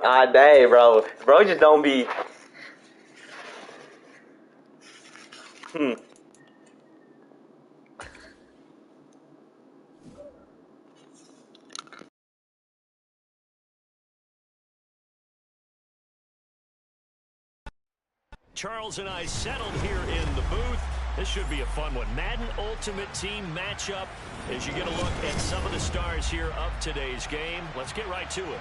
Ah, dang, bro. Bro just don't be. Charles and I settled here in the booth. This should be a fun one. Madden Ultimate Team matchup as you get a look at some of the stars here of today's game. Let's get right to it.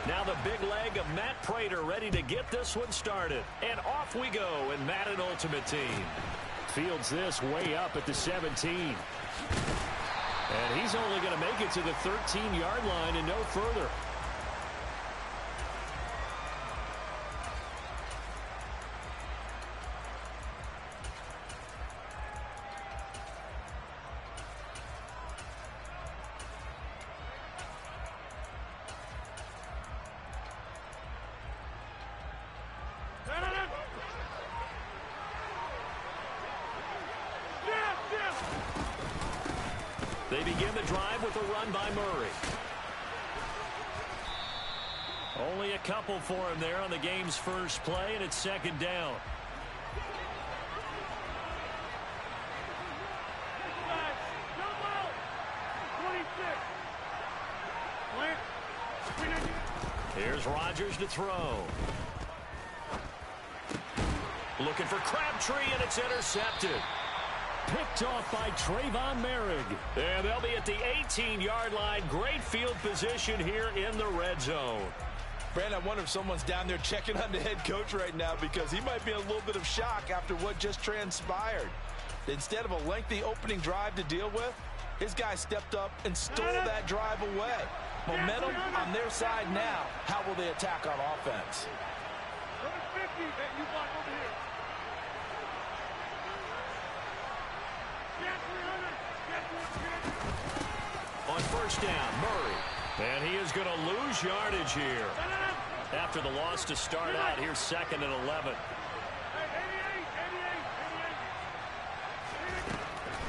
Now the big leg of Matt Prater ready to get this one started. And off we go in Madden Ultimate Team. Fields this way up at the 17. And he's only going to make it to the 13-yard line and no further. They begin the drive with a run by Murray. Only a couple for him there on the game's first play, and it's second down. Here's Rodgers to throw. Looking for Crabtree, and it's intercepted. Picked off by Trayvon Merrick. And they'll be at the 18-yard line. Great field position here in the red zone. Brandon, I wonder if someone's down there checking on the head coach right now because he might be in a little bit of shock after what just transpired. Instead of a lengthy opening drive to deal with, his guy stepped up and stole that drive away. Momentum on their side now. How will they attack on offense? On first down, Murray. And he is going to lose yardage here. After the loss to start out, here's second and 11.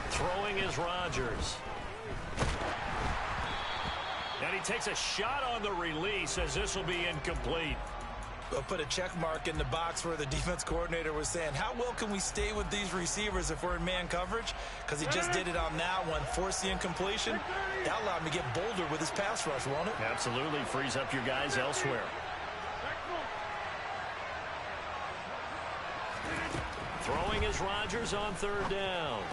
Throwing is Rodgers. And he takes a shot on the release as this will be incomplete. We'll put a check mark in the box where the defense coordinator was saying, how well can we stay with these receivers if we're in man coverage? Because he just did it on that one, forced the incompletion. That allowed him to get bolder with his pass rush, won't it? Absolutely. Frees up your guys elsewhere. Throwing is Rodgers on third down.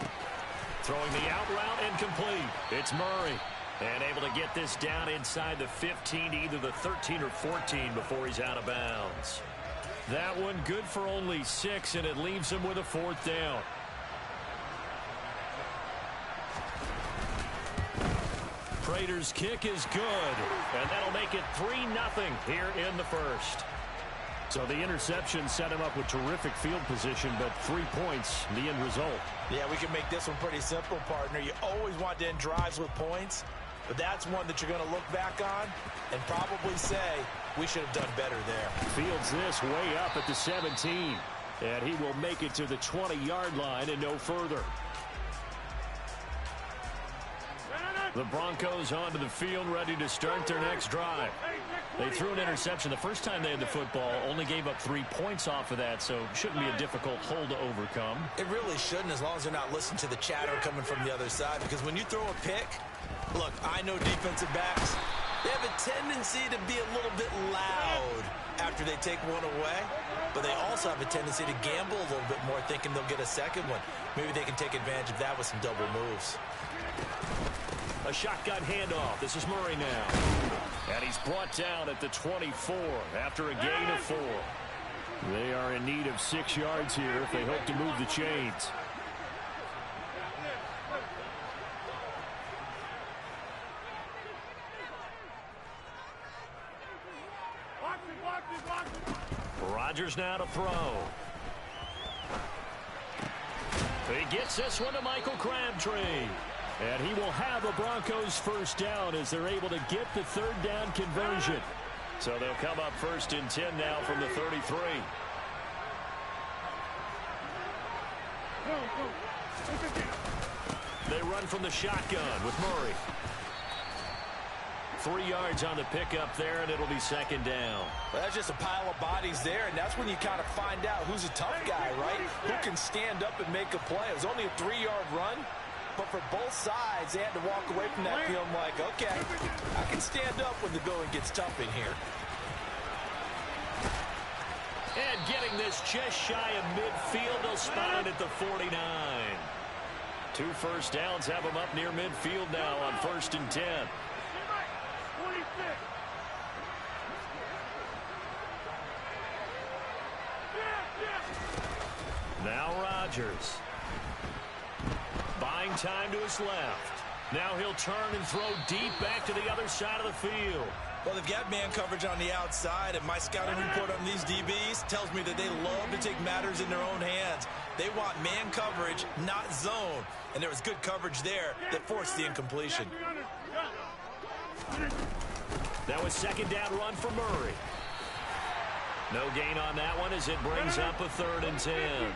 Throwing the out route incomplete. It's Murray. And able to get this down inside the 15 to either the 13 or 14 before he's out of bounds. That one good for only 6, and it leaves him with a fourth down. Prater's kick is good, and that'll make it 3-0 here in the first. So the interception set him up with terrific field position, but 3 points, the end result. Yeah, we can make this one pretty simple, partner. You always want to end drives with points, but that's one that you're going to look back on and probably say, we should have done better there. Fields this way up at the 17, and he will make it to the 20-yard line and no further. The Broncos onto the field, ready to start their next drive. They threw an interception the first time they had the football, only gave up 3 points off of that, so shouldn't be a difficult hole to overcome. It really shouldn't, as long as they're not listening to the chatter coming from the other side, because when you throw a pick, look, I know defensive backs, they have a tendency to be a little bit loud after they take one away, but they also have a tendency to gamble a little bit more, thinking they'll get a second one. Maybe they can take advantage of that with some double moves. A shotgun handoff. This is Murray now. And he's brought down at the 24 after a gain of 4. They are in need of 6 yards here if they hope to move the chains. Rodgers now to throw. He gets this one to Michael Crabtree. And he will have a Broncos first down as they're able to get the third down conversion. So they'll come up 1st and 10 now from the 33. They run from the shotgun with Murray. 3 yards on the pickup there, and it'll be 2nd down. Well, that's just a pile of bodies there, and that's when you kind of find out who's a tough guy, right? Who can stand up and make a play. It was only a 3-yard run, but for both sides, they had to walk away from that feeling like, okay, I can stand up when the going gets tough in here. And getting this just shy of midfield, they'll spot it at the 49. 2 first downs have them up near midfield now on 1st and 10. Now Rodgers. Buying time to his left. Now he'll turn and throw deep back to the other side of the field. Well, they've got man coverage on the outside, and my scouting report on these DBs tells me that they love to take matters in their own hands. They want man coverage, not zone. And there was good coverage there that forced the incompletion. That was 2nd down run for Murray. No gain on that one as it brings up a 3rd and 10.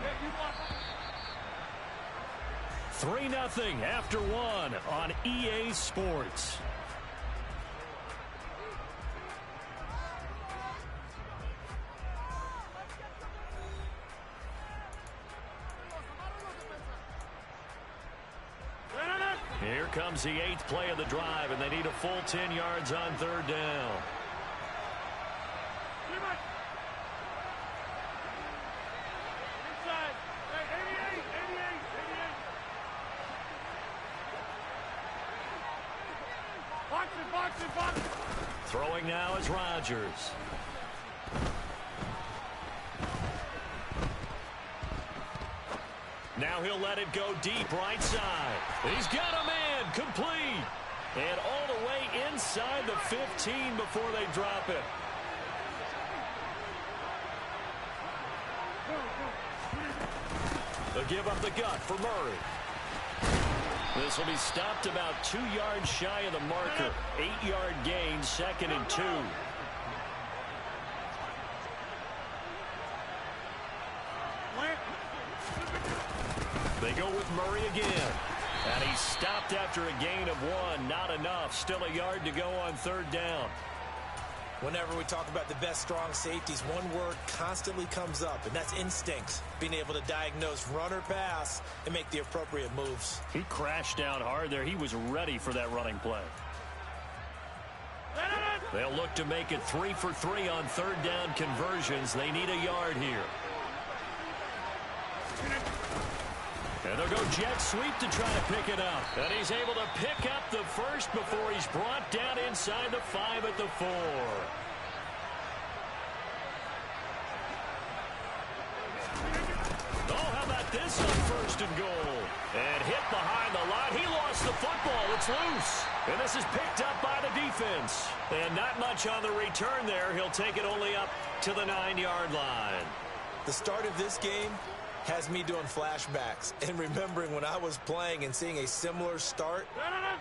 3-0 after 1 on EA Sports. Here comes the 8th play of the drive, and they need a full 10 yards on 3rd down. Throwing now is Rodgers. Now he'll let it go deep right side. He's got a man complete. And all the way inside the 15 before they drop it. They'll give up the gut for Murray. This will be stopped about 2 yards shy of the marker. 8-yard gain, 2nd and 2. They go with Murray again. And he's stopped after a gain of 1. Not enough. Still a yard to go on 3rd down. Whenever we talk about the best strong safeties, one word constantly comes up, and that's instincts. Being able to diagnose run or pass and make the appropriate moves. He crashed down hard there. He was ready for that running play. They'll look to make it 3 for 3 on 3rd down conversions. They need a yard here. And they'll go jet sweep to try to pick it up. And he's able to pick up the first before he's brought down inside the 5 at the 4. Oh, how about this on 1st and goal? And hit behind the line. He lost the football. It's loose. And this is picked up by the defense. And not much on the return there. He'll take it only up to the 9-yard line. The start of this game has me doing flashbacks and remembering when I was playing and seeing a similar start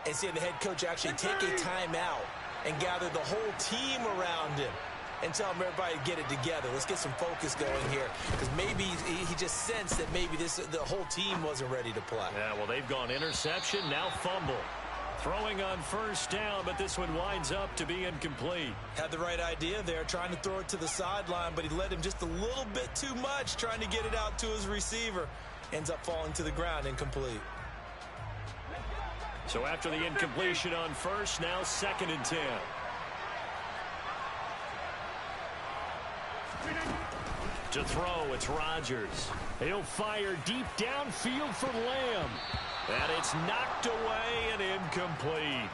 and seeing the head coach actually take a timeout and gather the whole team around him and tell him everybody to get it together. Let's get some focus going here because maybe he just sensed that maybe the whole team wasn't ready to play. Yeah, well, they've gone interception, now fumble. Throwing on 1st down, but this one winds up to be incomplete. Had the right idea there, trying to throw it to the sideline, but he led him just a little bit too much, trying to get it out to his receiver. Ends up falling to the ground, incomplete. So after the incompletion on 1st, now 2nd and 10. To throw, it's Rodgers. He'll fire deep downfield for Lamb. And it's knocked away and incomplete.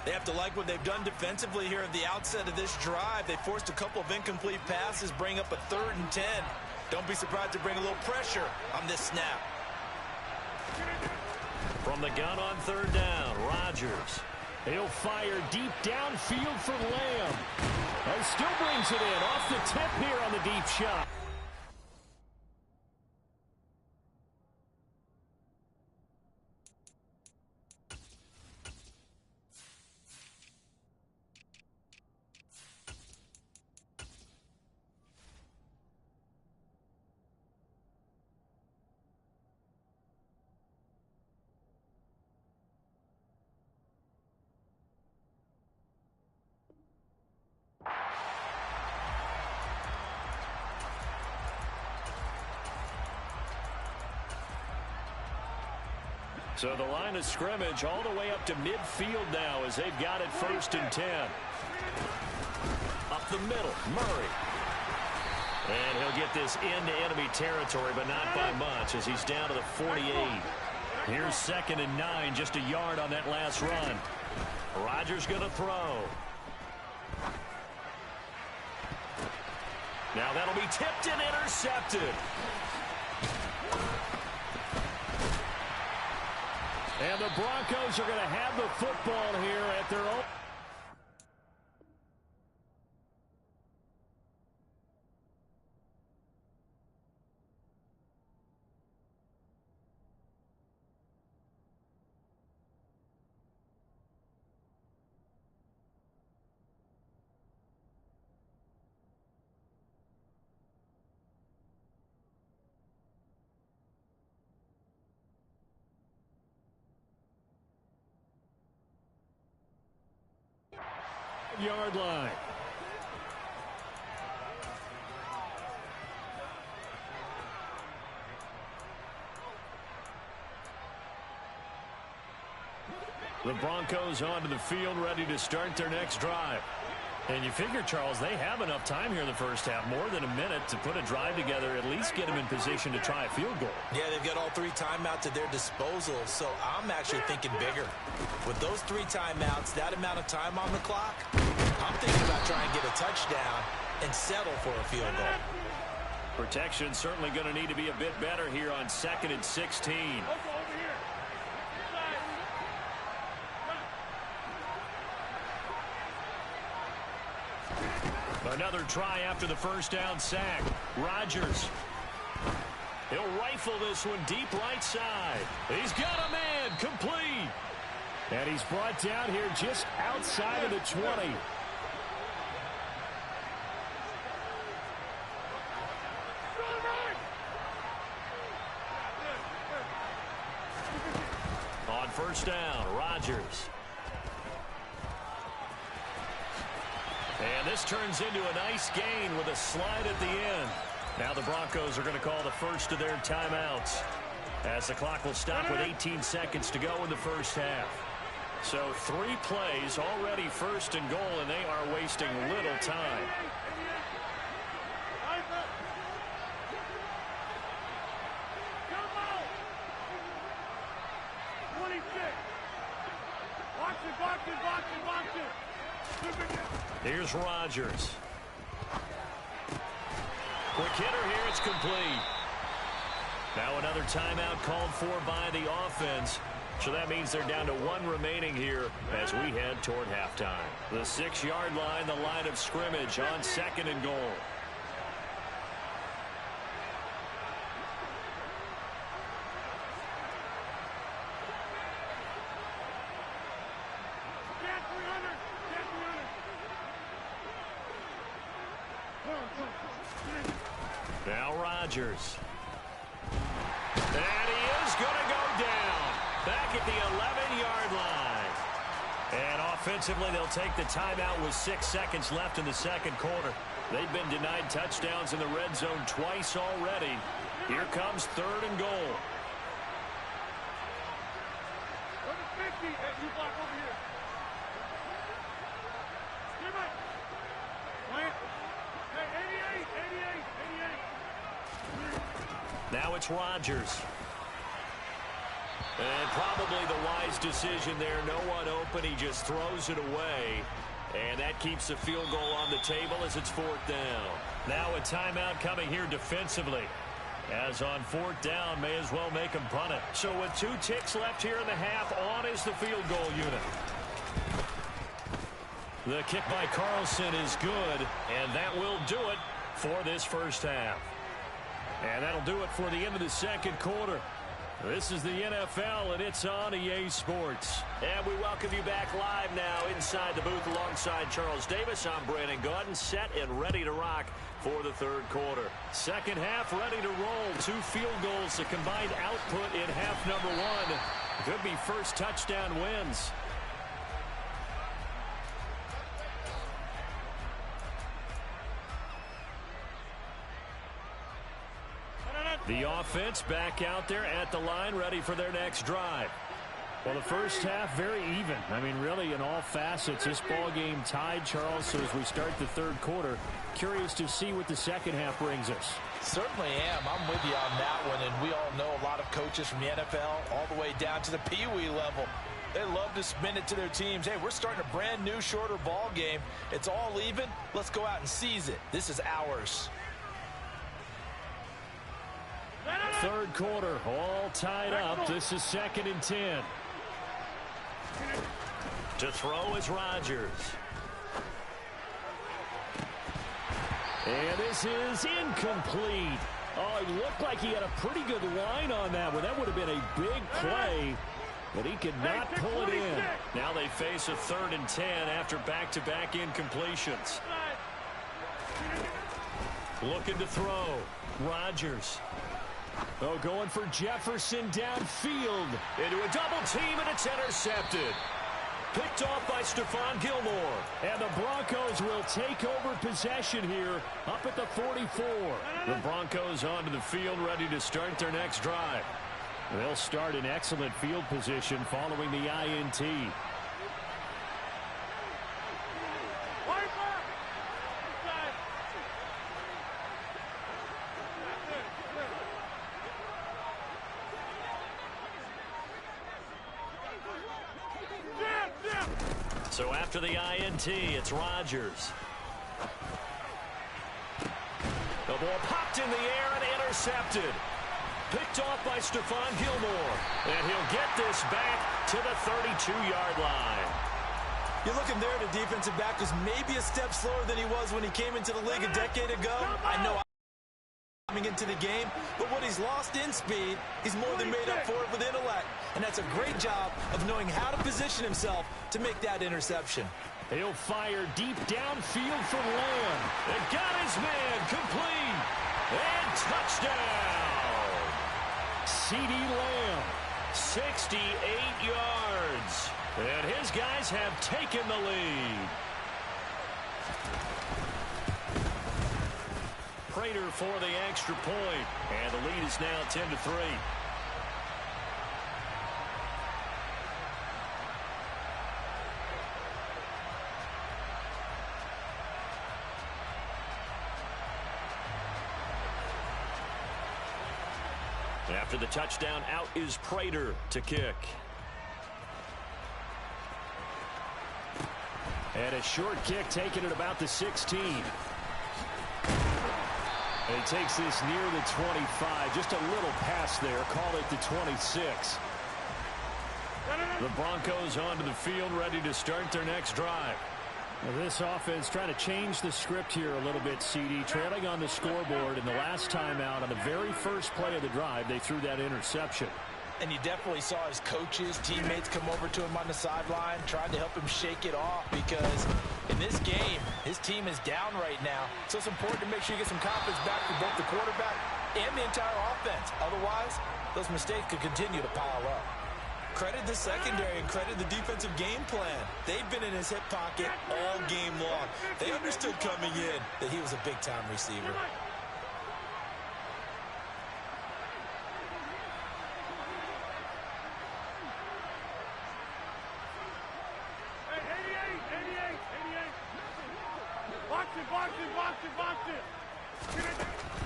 They have to like what they've done defensively here at the outset of this drive. They forced a couple of incomplete passes, bring up a 3rd and 10. Don't be surprised to bring a little pressure on this snap. From the gun on 3rd down, Rodgers. He'll fire deep downfield for Lamb. And still brings it in off the tip here on the deep shot. So the line of scrimmage all the way up to midfield now as they've got it 1st and 10. Up the middle, Murray. And he'll get this into enemy territory, but not by much as he's down to the 48. Here's 2nd and 9, just a yard on that last run. Rodgers going to throw. Now that'll be tipped and intercepted. And the Broncos are going to have the football here at their own. Yard line. The Broncos onto the field, ready to start their next drive. And you figure, Charles, they have enough time here in the first half, more than a minute, to put a drive together, at least get them in position to try a field goal. Yeah, they've got all 3 timeouts at their disposal, so I'm actually thinking bigger. With those 3 timeouts, that amount of time on the clock, I'm thinking about trying to get a touchdown and settle for a field goal. Protection certainly going to need to be a bit better here on 2nd and 16. Another try after the first down sack. Rodgers. He'll rifle this one deep right side. He's got a man, complete. And he's brought down here just outside of the 20. On first down, Rodgers. And this turns into a nice gain with a slide at the end. Now the Broncos are going to call the first of their timeouts, as the clock will stop with 18 seconds to go in the first half. So 3 plays already 1st and goal, and they are wasting little time. Here's Rodgers. Quick hitter here, it's complete. Now another timeout called for by the offense. So that means they're down to 1 remaining here as we head toward halftime. The 6-yard line, the line of scrimmage on 2nd and goal. Now Rodgers. And he is going to go down back at the 11-yard line. And offensively, they'll take the timeout with 6 seconds left in the second quarter. They've been denied touchdowns in the red zone twice already. Here comes 3rd and goal. Now it's Rodgers. And probably the wise decision there. No one open. He just throws it away. And that keeps the field goal on the table as it's 4th down. Now a timeout coming here defensively. As on 4th down, may as well make him punt it. So with 2 ticks left here in the half, on is the field goal unit. The kick by Carlson is good, and that will do it for this first half. And that'll do it for the end of the second quarter. This is the NFL, and it's on EA Sports. And we welcome you back live now inside the booth alongside Charles Davis. I'm Brandon Gordon, set and ready to rock for the 3rd quarter. Second half ready to roll. 2 field goals, the combined output in half number 1. Could be first touchdown wins. The offense back out there at the line, ready for their next drive. Well, the first half, very even. I mean, really, in all facets, this ball game tied, Charles. So as we start the third quarter, curious to see what the second half brings us. Certainly am. I'm with you on that one. And we all know a lot of coaches from the NFL all the way down to the Pee-wee level. They love to spin it to their teams. Hey, we're starting a brand new, shorter ball game. It's all even. Let's go out and seize it. This is ours. Third quarter, all tied up. This is 2nd and 10. To throw is Rodgers. And this is incomplete. Oh, it looked like he had a pretty good line on that one. That would have been a big play, but he could not pull it in. Now they face a 3rd and 10 after back-to-back incompletions. Looking to throw. Rodgers. Oh, going for Jefferson downfield. Into a double team, and it's intercepted. Picked off by Stephon Gilmore. And the Broncos will take over possession here up at the 44. The Broncos onto the field, ready to start their next drive. They'll start in excellent field position following the INT. So after the INT, it's Rodgers. The ball popped in the air and intercepted. Picked off by Stephon Gilmore. And he'll get this back to the 32-yard line. You're looking there at a defensive back who's maybe a step slower than he was when he came into the league a decade ago. I know coming into the game, but what he's lost in speed, he's more than made up for it with intellect. And that's a great job of knowing how to position himself to make that interception. He'll fire deep downfield for Lamb. And got his man complete. And touchdown. C.D. Lamb, 68 yards. And his guys have taken the lead. Prater for the extra point. And the lead is now 10-3. After the touchdown, out is Prater to kick. And a short kick taken at about the 16. And he takes this near the 25. Just a little pass there. Call it the 26. The Broncos onto the field, ready to start their next drive. Well, this offense trying to change the script here a little bit, CD. Trailing on the scoreboard, and the last time out on the very first play of the drive, they threw that interception. And you definitely saw his coaches, teammates come over to him on the sideline, trying to help him shake it off, because in this game, his team is down right now. So it's important to make sure you get some confidence back for both the quarterback and the entire offense. Otherwise, those mistakes could continue to pile up. Credit the secondary and credit the defensive game plan. They've been in his hip pocket all game long. They understood coming in that he was a big-time receiver.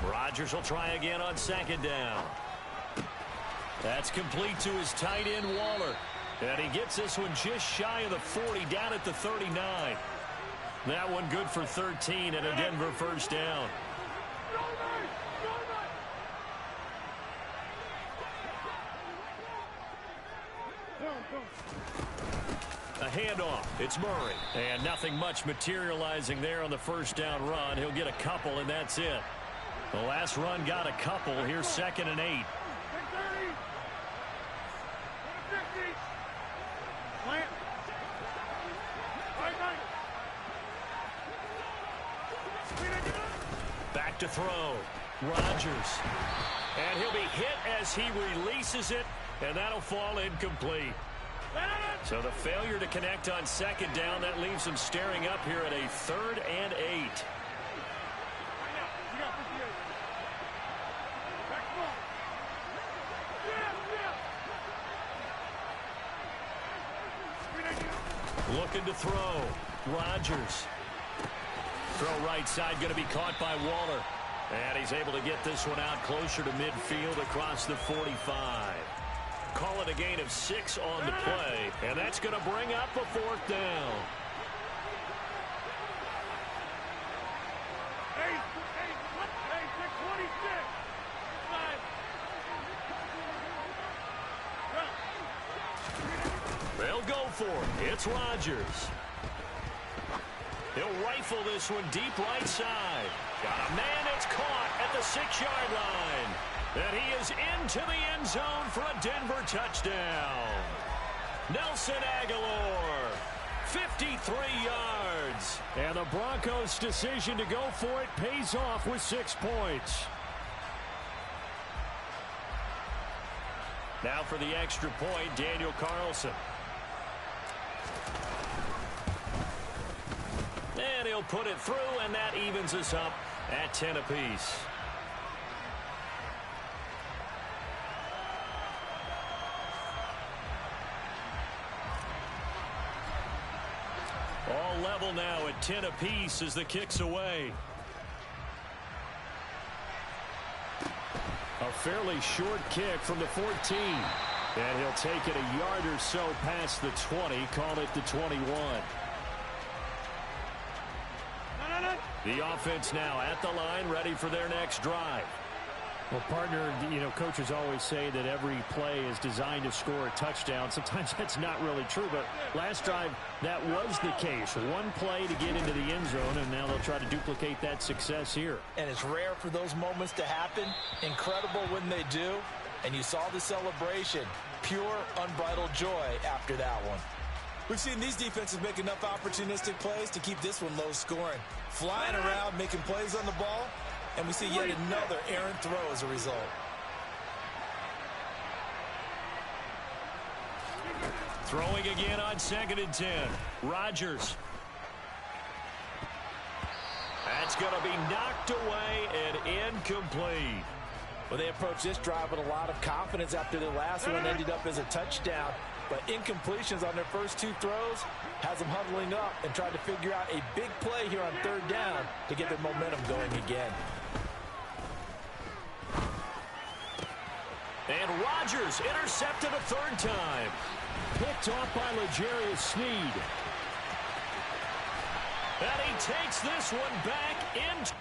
Rodgers will try again on 2nd down. That's complete to his tight end, Waller. And he gets this one just shy of the 40, down at the 39. That one good for 13 and a Denver first down. A handoff. It's Murray. And nothing much materializing there on the first down run. He'll get a couple, and that's it. The last run got a couple. Here's 2nd and 8. Back to throw. Rodgers. And he'll be hit as he releases it, and that'll fall incomplete. So the failure to connect on 2nd down, that leaves him staring up here at a 3rd and 8. Looking to throw. Rodgers. Throw right side going to be caught by Waller. And he's able to get this one out closer to midfield across the 45. Call it a gain of 6 on the play. And that's going to bring up a 4th down. They'll go for it. It's Rodgers. He'll rifle this one deep right side. Got a man that's caught at the 6-yard line. And he is into the end zone for a Denver touchdown. Nelson Aguilar, 53 yards. And the Broncos' decision to go for it pays off with 6 points. Now for the extra point, Daniel Carlson. And he'll put it through, and that evens us up at 10 apiece. All level now at 10 apiece as the kick's away. A fairly short kick from the 14. And he'll take it a yard or so past the 20, call it the 21. The offense now at the line, ready for their next drive. Well, partner, coaches always say that every play is designed to score a touchdown. Sometimes that's not really true, but last drive, that was the case. One play to get into the end zone, and now they'll try to duplicate that success here. And it's rare for those moments to happen. Incredible when they do. And you saw the celebration. Pure, unbridled joy after that one. We've seen these defenses make enough opportunistic plays to keep this one low scoring. Flying around, making plays on the ball, and we see yet another errant throw as a result. Throwing again on 2nd and 10. Rodgers. That's going to be knocked away and incomplete. Well, they approached this drive with a lot of confidence after their last one ended up as a touchdown. But incompletions on their first 2 throws has them huddling up and trying to figure out a big play here on 3rd down to get their momentum going again. And Rodgers intercepted a 3rd time. Picked off by L'Jarius Sneed. And he takes this one back into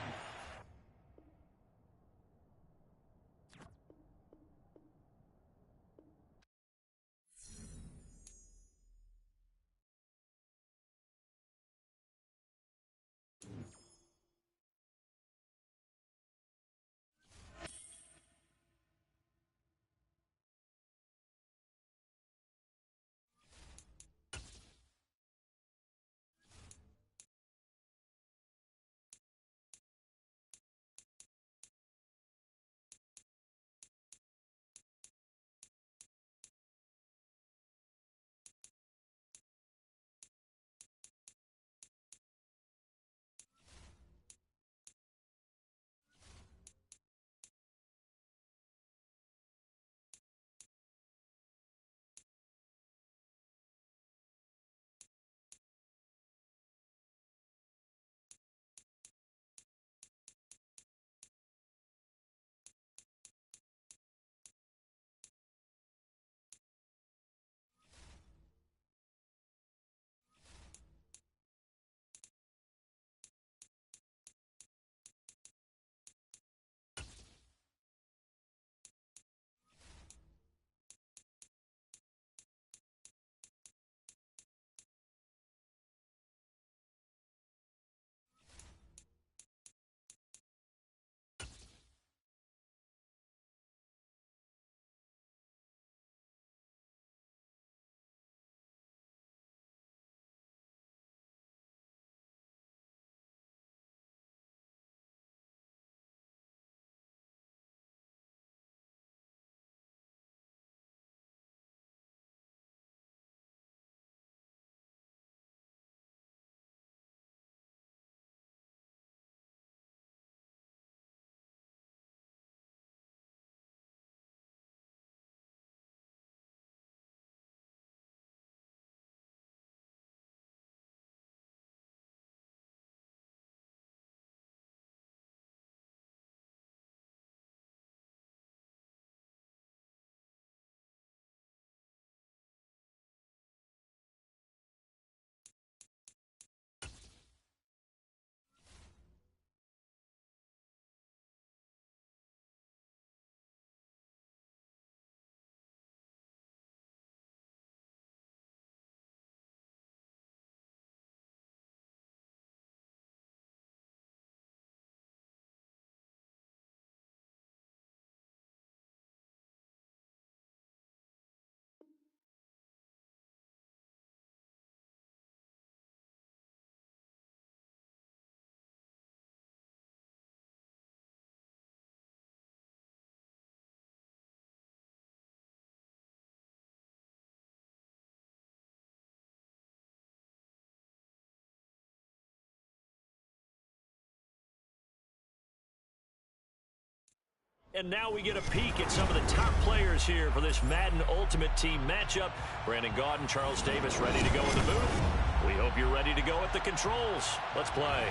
and now we get a peek at some of the top players here for this Madden Ultimate Team matchup. Brandon Gaudin, Charles Davis ready to go in the booth. We hope you're ready to go at the controls. Let's play.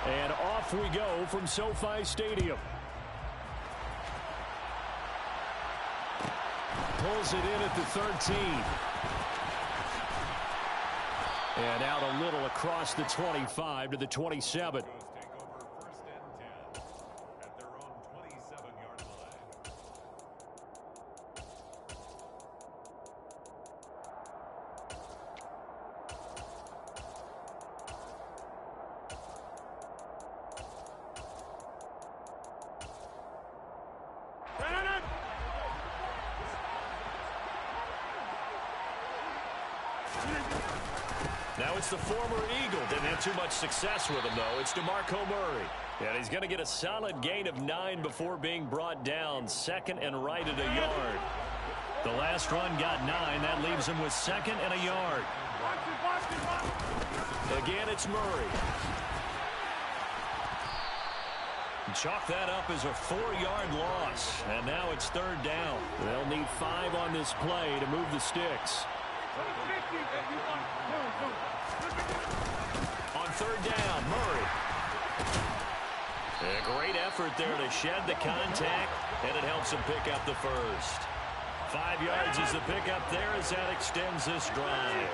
And off we go from SoFi Stadium. Pulls it in at the 13. And out a little across the 25 to the 27. Now it's the former Eagle. Didn't have too much success with him, though. It's DeMarco Murray. And he's going to get a solid gain of 9 before being brought down. Second and right at a yard. The last run got 9. That leaves him with second and a yard. Again, it's Murray. Chalk that up as a 4-yard loss. And now it's third down. They'll need 5 on this play to move the sticks. On third down, Murray. A great effort there to shed the contact, and it helps him pick up the first. 5 yards is the pickup there as that extends this drive.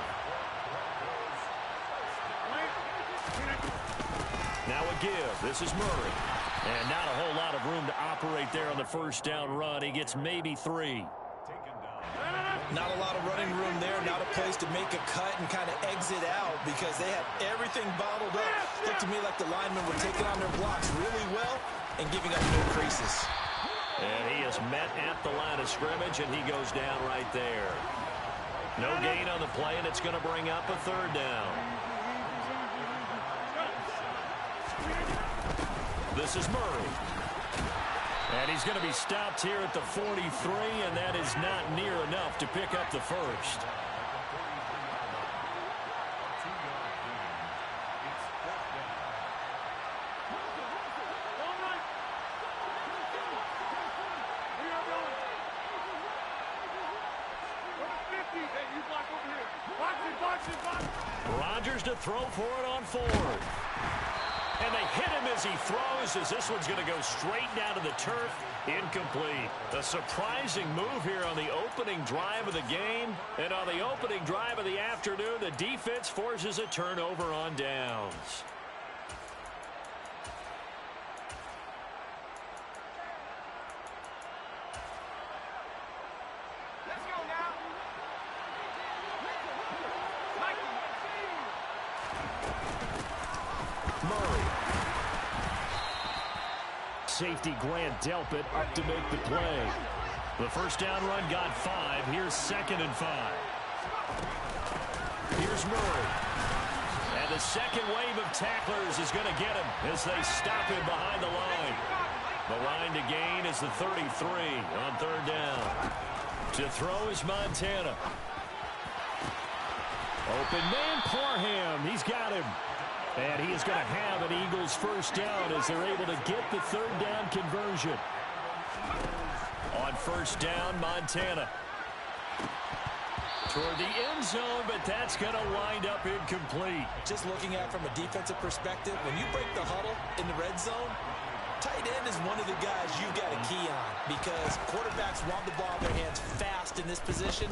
Now a give. This is Murray. And not a whole lot of room to operate there on the first down run. He gets maybe 3. Not a lot of running room there, not a place to make a cut and kind of exit out because they had everything bottled up. Looked to me like the linemen were taking on their blocks really well and giving up no creases. And he is met at the line of scrimmage, and he goes down right there. No gain on the play, and it's going to bring up a third down. This is Murray. And he's going to be stopped here at the 43, and that is not near enough to pick up the first. Rodgers to throw for it on 4th. And they hit him as he throws, as this one's going to go straight down to the turf. Incomplete. A surprising move here on the opening drive of the game. And on the opening drive of the afternoon, the defense forces a turnover on downs. Safety Grant Delpit up to make the play. The first down run got 5. Here's 2nd and 5. Here's Murray. And the second wave of tacklers is going to get him as they stop him behind the line. The line to gain is the 33 on third down. To throw is Montana. Open man, Parham. He's got him. And he is going to have an Eagles first down as they're able to get the third down conversion. On first down, Montana. Toward the end zone, but that's going to wind up incomplete. Just looking at it from a defensive perspective, when you break the huddle in the red zone, tight end is one of the guys you've got to key on because quarterbacks want the ball in their hands fast in this position,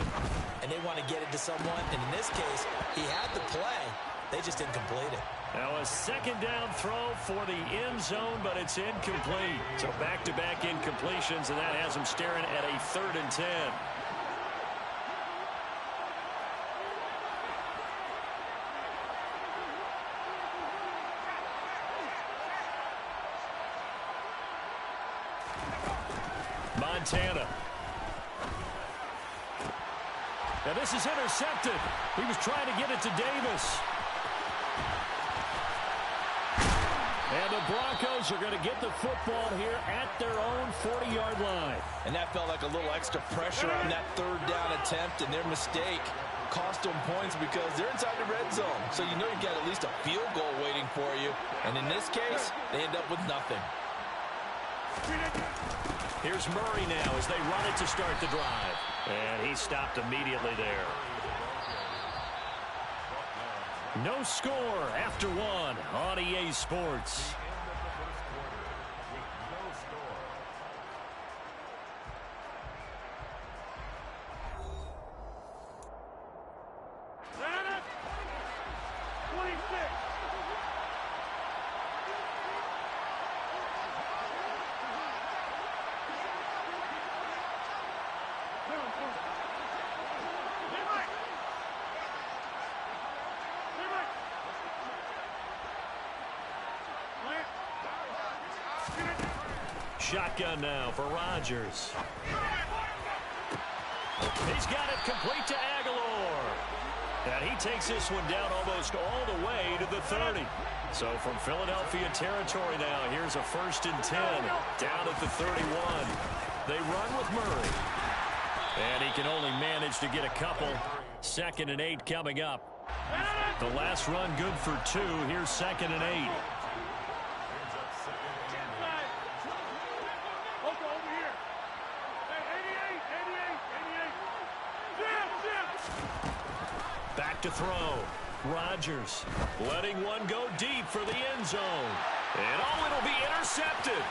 and they want to get it to someone. And in this case, he had the play. They just didn't complete it. Now a second down throw for the end zone, but it's incomplete. So back-to-back incompletions, and that has them staring at a 3rd and 10. Montana. And this is intercepted. He was trying to get it to Davis. And the Broncos are going to get the football here at their own 40-yard line. And that felt like a little extra pressure on that third down attempt, and their mistake cost them points because they're inside the red zone. So you know you've got at least a field goal waiting for you. And in this case, they end up with nothing. Here's Murray now as they run it to start the drive. And he stopped immediately there. No score after one on EA Sports. Shotgun now for Rodgers. He's got it complete to Aguilar. And he takes this one down almost all the way to the 30. So from Philadelphia territory now, here's a 1st and 10 down at the 31. They run with Murray. And he can only manage to get a couple. 2nd and 8 coming up. The last run good for 2. Here's 2nd and 8. Back to throw. Rodgers letting one go deep for the end zone. And it'll be intercepted.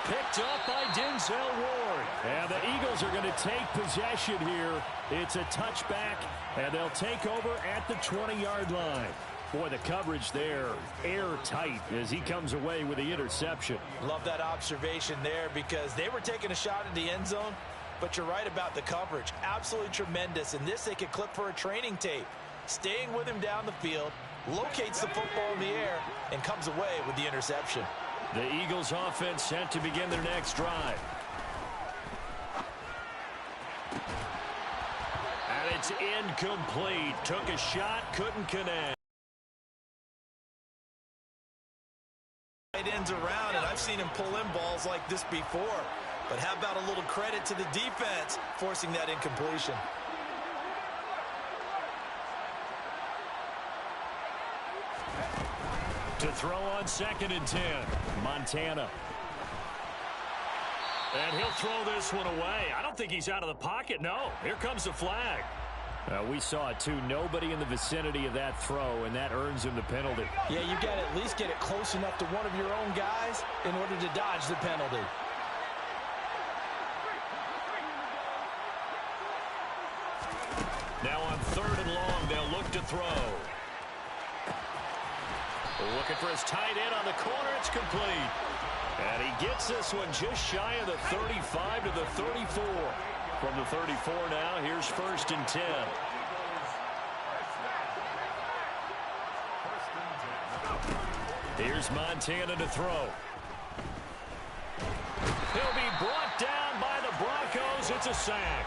Picked up by Denzel Ward. And the Eagles are going to take possession here. It's a touchback, and they'll take over at the 20-yard line. Boy, the coverage there, airtight as he comes away with the interception. Love that observation there because they were taking a shot at the end zone, but you're right about the coverage. Absolutely tremendous. And this they could clip for a training tape. Staying with him down the field, locates the football in the air, and comes away with the interception. The Eagles offense set to begin their next drive. And it's incomplete. Took a shot, couldn't connect. Tight ends around, and I've seen him pull in balls like this before. But how about a little credit to the defense forcing that incompletion? To throw on 2nd and 10, Montana. And he'll throw this one away. I don't think he's out of the pocket. No, here comes the flag. We saw it too. Nobody in the vicinity of that throw, and that earns him the penalty. Yeah, you got to at least get it close enough to one of your own guys in order to dodge the penalty. Now on 3rd and long, they'll look to throw. Looking for his tight end on the corner. It's complete. And he gets this one just shy of the 35 to the 34. From the 34 now, here's 1st and 10. Here's Montana to throw. He'll be brought down by the Broncos. It's a sack.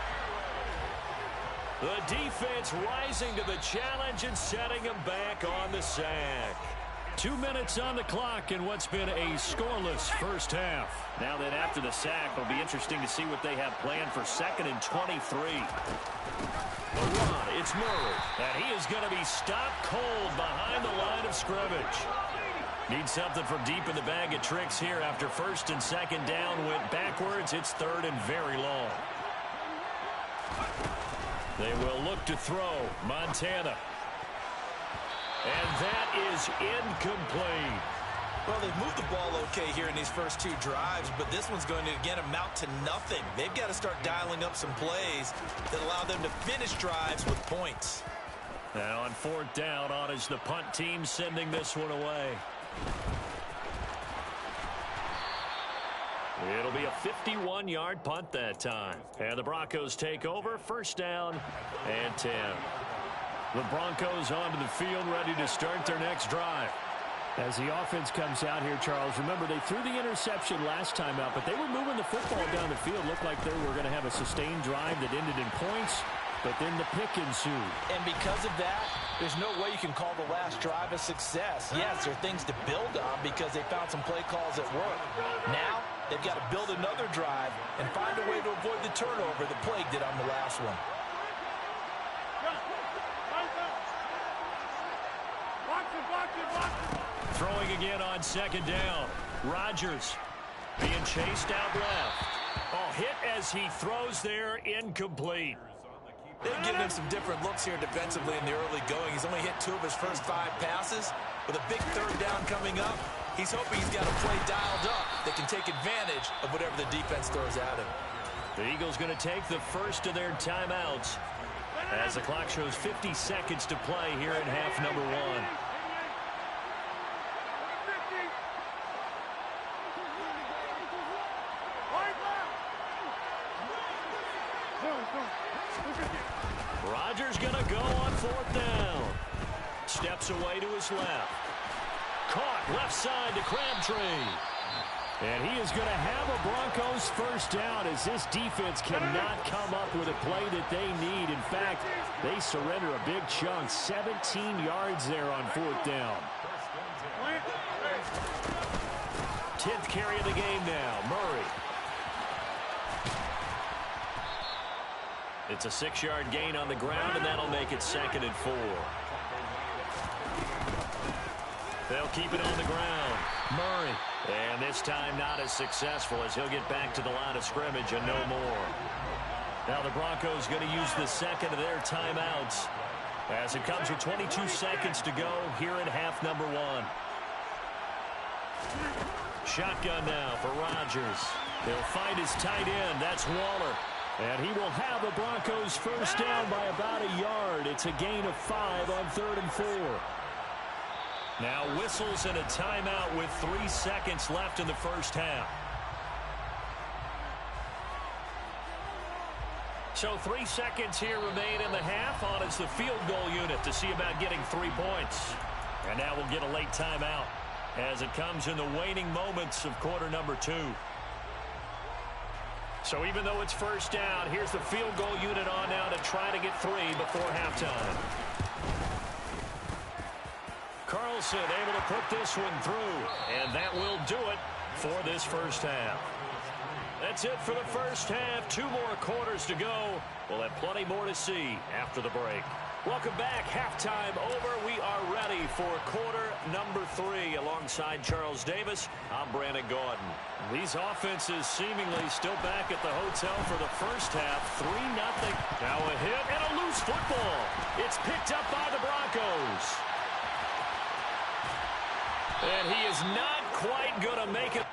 The defense rising to the challenge and setting him back on the sack. 2 minutes on the clock in what's been a scoreless first half. Now that after the sack, it'll be interesting to see what they have planned for 2nd and 23. The run, it's Murray. And he is going to be stopped cold behind the line of scrimmage. Need something from deep in the bag of tricks here after 1st and 2nd down. Went backwards. It's 3rd and very long. They will look to throw. Montana. And that is incomplete. Well, they've moved the ball okay here in these first 2 drives, but this one's going to, again, amount to nothing. They've got to start dialing up some plays that allow them to finish drives with points. And on 4th down, on is the punt team sending this one away. It'll be a 51-yard punt that time. And the Broncos take over. 1st down and 10. The Broncos onto the field, ready to start their next drive. As the offense comes out here, Charles, remember they threw the interception last time out, but they were moving the football down the field. Looked like they were going to have a sustained drive that ended in points. but then the pick ensued. And because of that, there's no way you can call the last drive a success. Yes, there are things to build on because they found some play calls at work. Now, they've got to build another drive and find a way to avoid the turnover that plagued it on the last one. Throwing again on second down. Rodgers being chased out left. Oh, hit as he throws there, incomplete. They've given him some different looks here defensively in the early going. He's only hit 2 of his first 5 passes. With a big third down coming up, he's hoping he's got a play dialed up that can take advantage of whatever the defense throws at him. The Eagles going to take the first of their timeouts as the clock shows 50 seconds to play here in half number 1. Rodgers going to go on 4th down. Steps away to his left. Caught left side to Crabtree. And he is going to have a Broncos first down as this defense cannot come up with a play that they need. In fact, they surrender a big chunk. 17 yards there on 4th down. 10th carry of the game now. Murray. It's a 6-yard gain on the ground, and that'll make it 2nd and 4. They'll keep it on the ground. Murray. And this time not as successful as he'll get back to the line of scrimmage and no more. Now the Broncos going to use the second of their timeouts as it comes with 22 seconds to go here in half number 1. Shotgun now for Rodgers. He'll find his tight end. That's Waller. And he will have the Broncos first down by about a yard. It's a gain of 5 on 3rd and 4. Now whistles and a timeout with 3 seconds left in the first half. So 3 seconds here remain in the half. On is the field goal unit to see about getting 3 points. And now we'll get a late timeout as it comes in the waning moments of quarter number 2. So even though it's first down, here's the field goal unit on now to try to get 3 before halftime. Carlson able to put this one through, and that will do it for this first half. That's it for the first half. 2 more quarters to go. We'll have plenty more to see after the break. Welcome back. Halftime over. We are ready for quarter number 3. Alongside Charles Davis, I'm Brandon Gaudin. These offenses seemingly still back at the hotel for the first half. 3-0. Now a hit and a loose football. It's picked up by the Broncos. And he is not quite going to make it.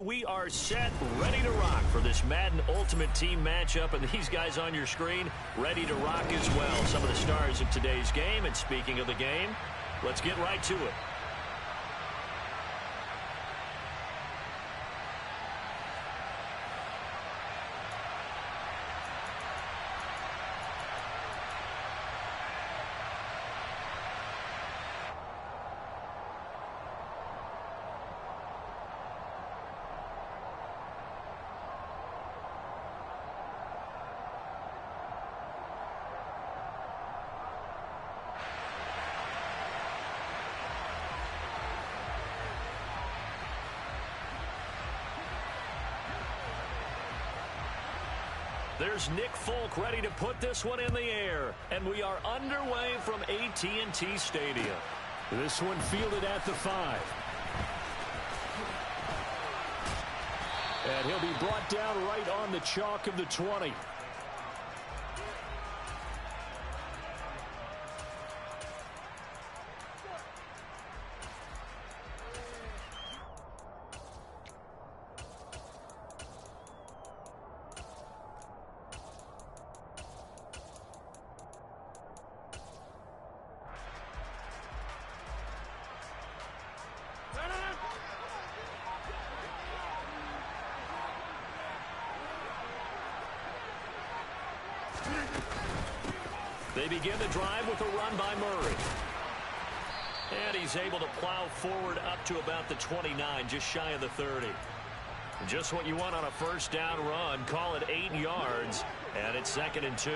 we are set, ready to rock for this Madden Ultimate Team matchup. And these guys on your screen, ready to rock as well. Some of the stars of today's game. And speaking of the game, let's get right to it. There's Nick Folk ready to put this one in the air. And we are underway from AT&T Stadium. This one fielded at the 5. And he'll be brought down right on the chalk of the 20. They begin the drive with a run by Murray. And he's able to plow forward up to about the 29, just shy of the 30. Just what you want on a first down run. Call it 8 yards, and it's 2nd and 2.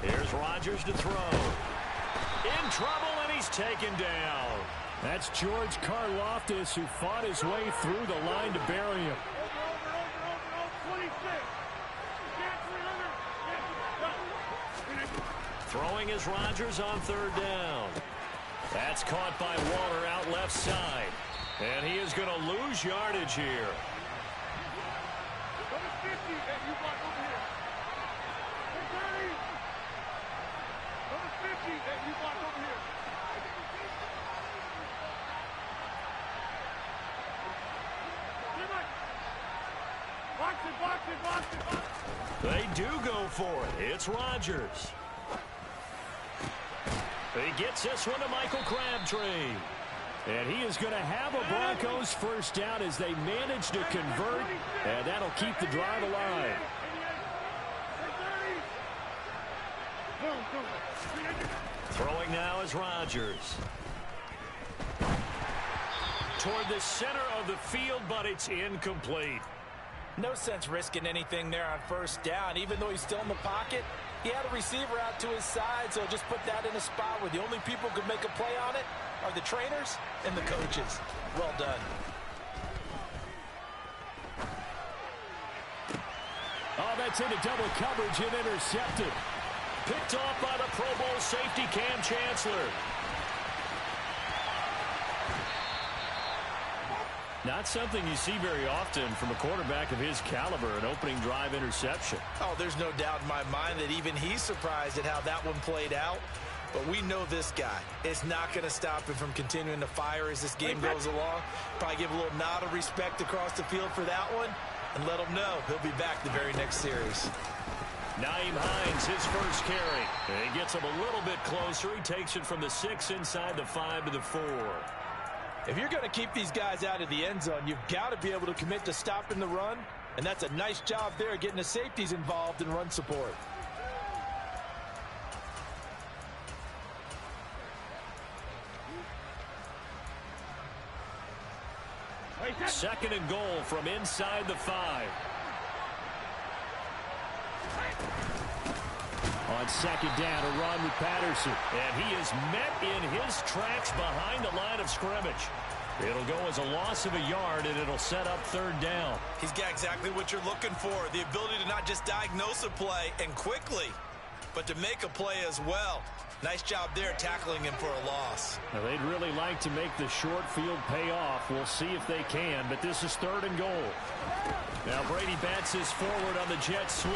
Here's Rodgers to throw. In trouble, and he's taken down. That's George Karlaftis, who fought his way through the line to bury him. Throwing is Rodgers on 3rd down. That's caught by Waller out left side. And he is going to lose yardage here. They do go for it. It's Rodgers. He gets this one to Michael Crabtree. And he is going to have a Broncos first down as they manage to convert. And that'll keep the drive alive. Throwing now is Rodgers. Toward the center of the field, but it's incomplete. No sense risking anything there on first down. Even though he's still in the pocket, he had a receiver out to his side, so just put that in a spot where the only people who could make a play on it are the trainers and the coaches. Well done. Oh, that's into double coverage and intercepted. Picked off by the Pro Bowl safety Cam Chancellor. Not something you see very often from a quarterback of his caliber, an opening drive interception. Oh, there's no doubt in my mind that even he's surprised at how that one played out. But we know this guy is not going to stop him from continuing to fire as this game goes along. Probably give a little nod of respect across the field for that one and let him know he'll be back the very next series. Nyheim Hines, his first carry. And he gets him a little bit closer. He takes it from the 6 inside the 5 to the 4. If you're going to keep these guys out of the end zone, you've got to be able to commit to stopping the run. And that's a nice job there getting the safeties involved in run support. Second and goal from inside the 5. On second down, a run with Patterson. And he is met in his tracks behind the line of scrimmage. It'll go as a loss of a yard, and it'll set up 3rd down. He's got exactly what you're looking for, the ability to not just diagnose a play and quickly, but to make a play as well. Nice job there tackling him for a loss. Now, they'd really like to make the short field pay off. We'll see if they can, but this is 3rd and goal. Now Brady bats his forward on the jet sweep.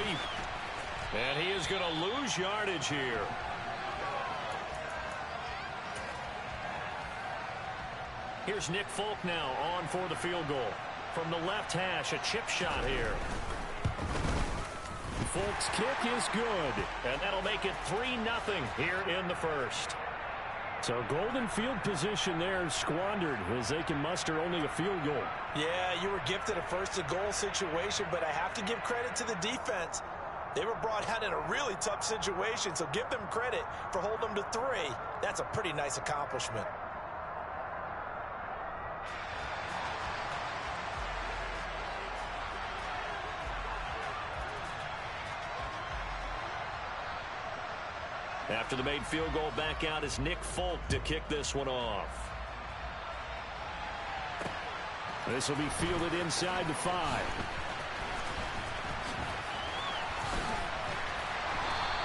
And he is going to lose yardage here. Here's Nick Folk now on for the field goal. From the left hash, a chip shot here. Folk's kick is good. And that'll make it 3-0 here in the first. So golden field position there squandered as they can muster only a field goal. Yeah, you were gifted a first-to-goal situation, but I have to give credit to the defense. They were brought out in a really tough situation, so give them credit for holding them to 3. That's a pretty nice accomplishment. After the made field goal, back out is Nick Folk to kick this one off. This will be fielded inside the 5.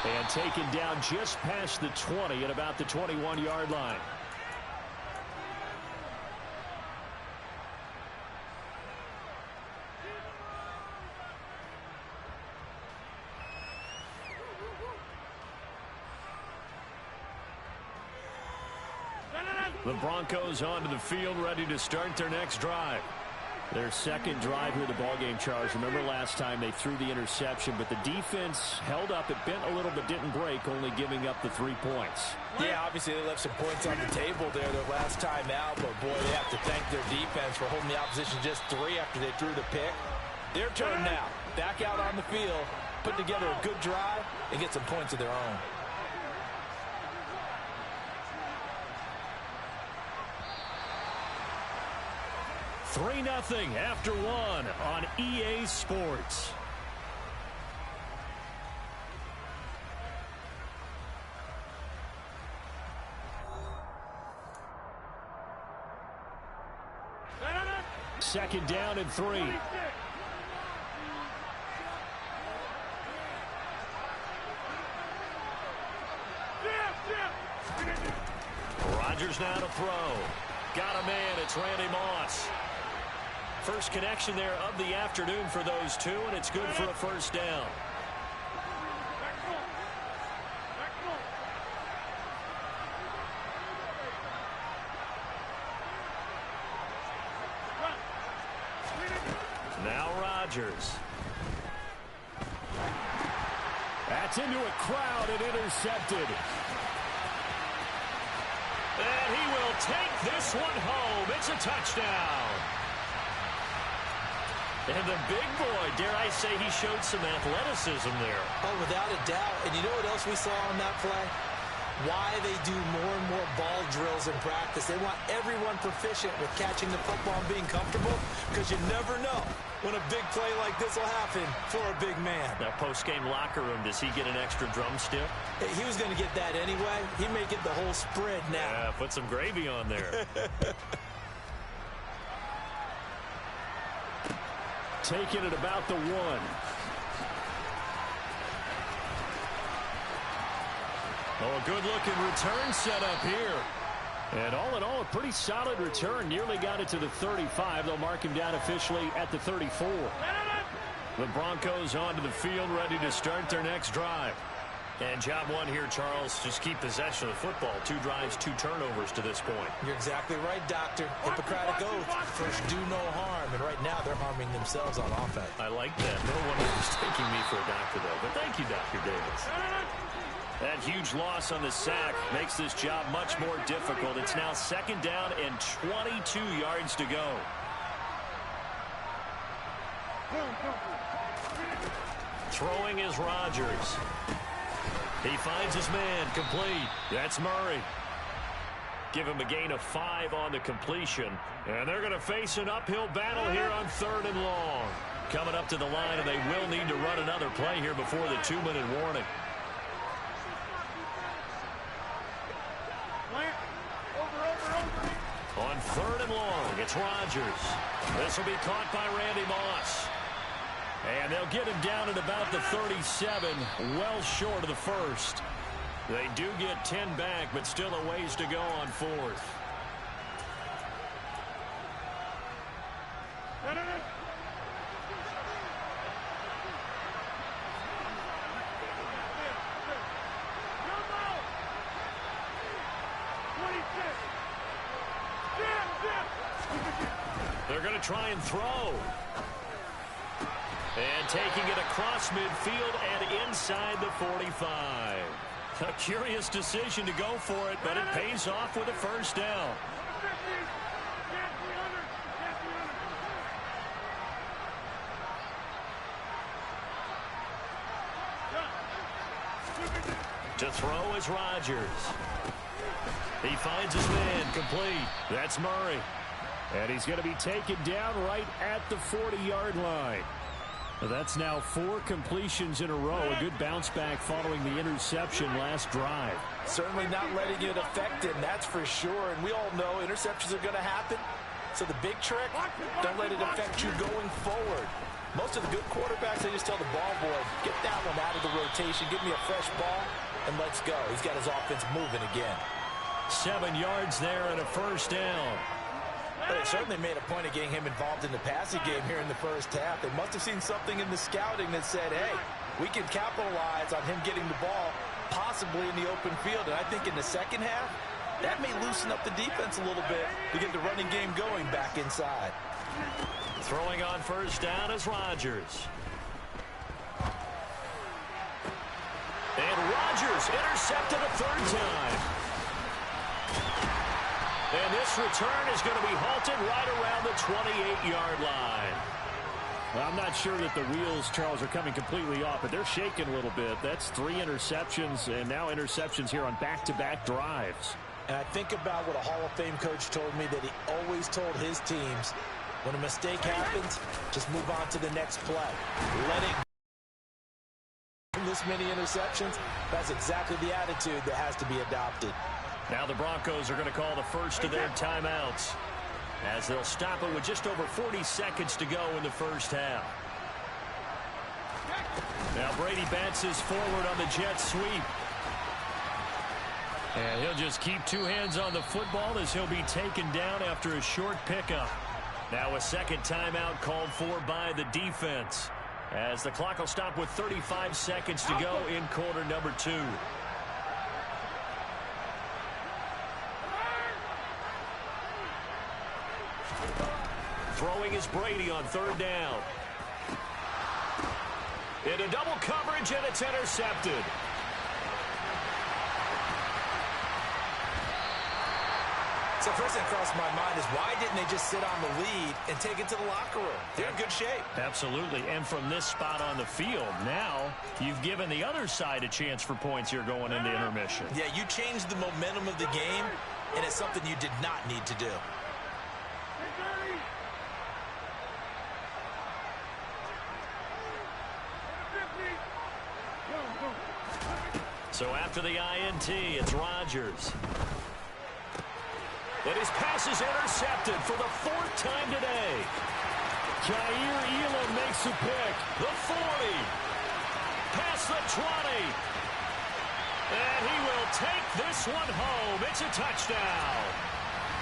And taken down just past the 20 at about the 21-yard line. The Broncos onto the field, ready to start their next drive. Their second drive here of the ballgame, Charles. Remember last time they threw the interception, but the defense held up. It bent a little but didn't break, only giving up the 3 points. Yeah, obviously they left some points on the table there their last time out, but boy, they have to thank their defense for holding the opposition just 3 after they threw the pick. Their turn now. Back out on the field, put together a good drive, and get some points of their own. Three 3-0 after 1 on EA Sports. Second down and 3. Rodgers now to throw. Got a man. It's Randy Moss. First connection there of the afternoon for those two, and it's good for a first down. Now Rodgers. That's into a crowd and intercepted. And he will take this one home. It's a touchdown. And the big boy, dare I say, he showed some athleticism there. Oh, without a doubt. And you know what else we saw on that play? Why they do more and more ball drills in practice. They want everyone proficient with catching the football and being comfortable, because you never know when a big play like this will happen for a big man. That post-game locker room, does he get an extra drumstick? He was going to get that anyway. He may get the whole spread now. Yeah, put some gravy on there. Taking it about the 1. Oh, a good-looking return set up here. And all in all, a pretty solid return. Nearly got it to the 35. They'll mark him down officially at the 34. The Broncos onto the field, ready to start their next drive. And job 1 here, Charles, just keep possession of the football. 2 drives, 2 turnovers to this point. You're exactly right, Doctor. Hippocratic oath. First, do no harm. And right now, they're harming themselves on offense. I like that. No one was taking me for a doctor, though. But thank you, Dr. Davis. That huge loss on the sack makes this job much more difficult. It's now second down and 22 yards to go. Throwing is Rodgers. He finds his man, complete. That's Murray. Give him a gain of 5 on the completion. And they're going to face an uphill battle here on 3rd and long. Coming up to the line, and they will need to run another play here before the 2-minute warning. On 3rd and long, it's Rodgers. This will be caught by Randy Moss. And they'll get him down at about the 37, well short of the first. They do get 10 back, but still a ways to go on 4th. to try and throw. And taking it across midfield and inside the 45. A curious decision to go for it, but it pays off with a first down. To throw is Rodgers. He finds his man complete. That's Murray. And he's going to be taken down right at the 40-yard line. That's now 4 completions in a row. A good bounce back following the interception last drive. Certainly not letting it affect him, that's for sure. And we all know interceptions are going to happen. So the big trick, don't let it affect you going forward. Most of the good quarterbacks, they just tell the ball boy, get that one out of the rotation, give me a fresh ball, and let's go. He's got his offense moving again. 7 yards there and a first down. But they certainly made a point of getting him involved in the passing game here in the first half. They must have seen something in the scouting that said, hey, we can capitalize on him getting the ball possibly in the open field. And I think in the second half, that may loosen up the defense a little bit to get the running game going back inside. Throwing on first down is Rodgers. And Rodgers intercepted a third time. And this return is going to be halted right around the 28-yard line. Well, I'm not sure that the wheels, Charles, are coming completely off, but they're shaking a little bit. That's 3 interceptions, and now interceptions here on back-to-back drives. And I think about what a Hall of Fame coach told me, that he always told his teams, when a mistake happens, just move on to the next play. Letting this many interceptions, that's exactly the attitude that has to be adopted. Now the Broncos are going to call the first of their timeouts, as they'll stop it with just over 40 seconds to go in the first half. Now Brady bounces forward on the jet sweep. And he'll just keep 2 hands on the football as he'll be taken down after a short pickup. Now a second timeout called for by the defense, as the clock will stop with 35 seconds to go in quarter number 2. Throwing is Brady on third down. Into double coverage, and it's intercepted. So first thing crossed my mind is, why didn't they just sit on the lead and take it to the locker room? They're in good shape. Absolutely. And from this spot on the field, now you've given the other side a chance for points here going into intermission. Yeah, you changed the momentum of the game, and it's something you did not need to do. So after the INT, it's Rodgers. And his pass is intercepted for the 4th time today. Jair Elam makes a pick. The 40. Past the 20. And he will take this one home. It's a touchdown.